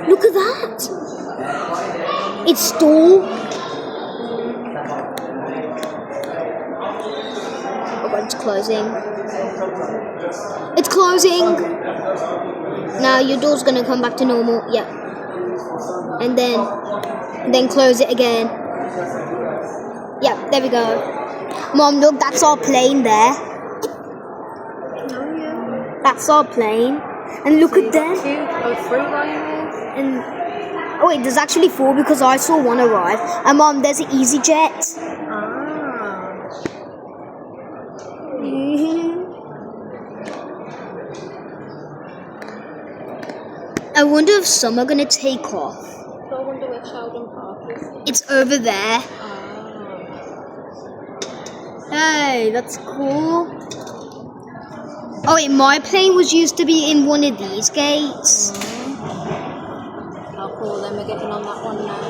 Look at that! It's stalled. Oh god, it's closing. It's closing! Now your door's gonna come back to normal. Yeah. And then close it again. Yeah, there we go. Mom, look, that's our plane there. That's our plane. And look at them. And oh wait, there's actually 4 because I saw one arrive. And Mom, there's an EasyJet. I wonder if some are gonna take off. So I wonder where Sheldon Park is. It's over there. Hey, that's cool. Oh wait, my plane was used to be in one of these gates. How cool, then we're getting on that one now.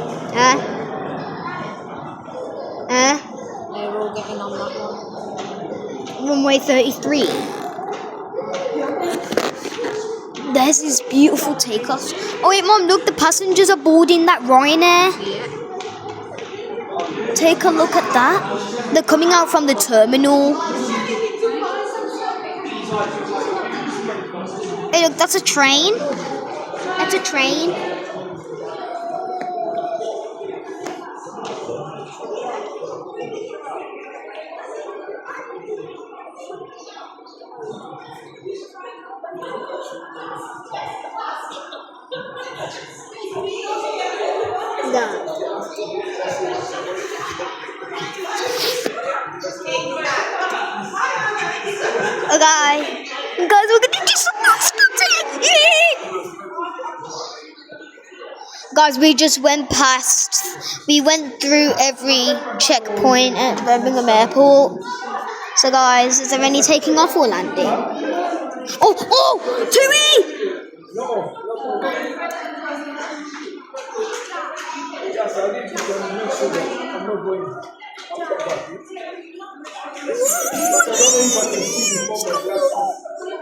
They're all getting on that one. Runway 33. There's this beautiful takeoff. Oh wait, Mom, look, the passengers are boarding that Ryanair. Yeah. Take a look at that. They're coming out from the terminal. Hey, look, that's a train. That's a train. Yeah. Okay. Guys, we're gonna do some Planespotting! Guys, we just went through every checkpoint at Birmingham Airport. So guys, is there any taking off or landing? Oh! Tui!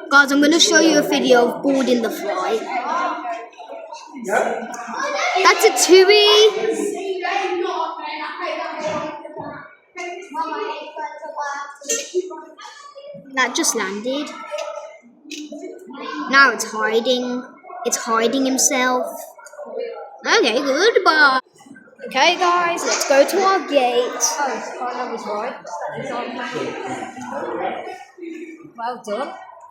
Guys, I'm going to show you a video of boarding the flight. That's a TUI. That just landed. Now it's hiding. It's hiding himself. Okay, goodbye. Okay, guys, let's go to our gate. Oh, I was right. Well done.